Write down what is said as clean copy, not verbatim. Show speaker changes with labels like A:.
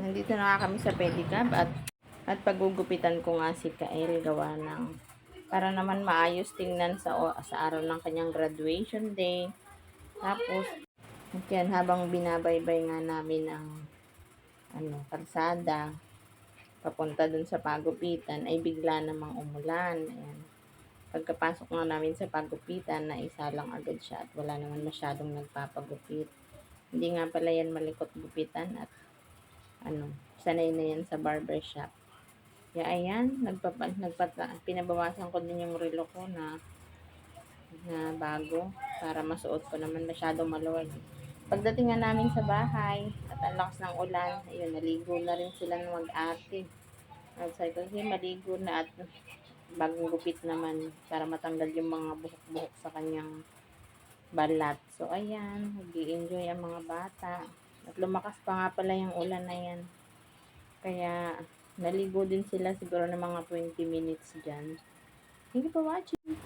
A: Nandito na nga kami sa pedicab at pagugupitan ko nga si Kael gawa ng para naman maayos tingnan sa araw ng kanyang graduation day. Tapos, yan, habang binabaybay nga namin ang kalsada papunta dun sa pagupitan ay bigla namang umulan. Ayan. Pagkapasok nga namin sa pagupitan, naisa lang agad siya at wala naman masyadong nagpapagupit. Hindi nga pala yan malikot gupitan at sanay na yan sa barbershop. Kaya ayan, pinabawasan ko din yung relo ko na bago para masuot ko naman masyadong maluwag. Pagdating nga namin sa bahay at ang lakas ng ulan, ayun, naligo na rin sila ng mag-ate. At sabi ko, maligo na at bagong gupit naman para matanggal yung mga buhok-buhok sa kanyang balat. So, ayan, nag-i-enjoy ang mga bata. At lumakas pa nga pala yung ulan na yan. Kaya, naligo din sila siguro ng mga 20 minutes dyan. Thank you for watching.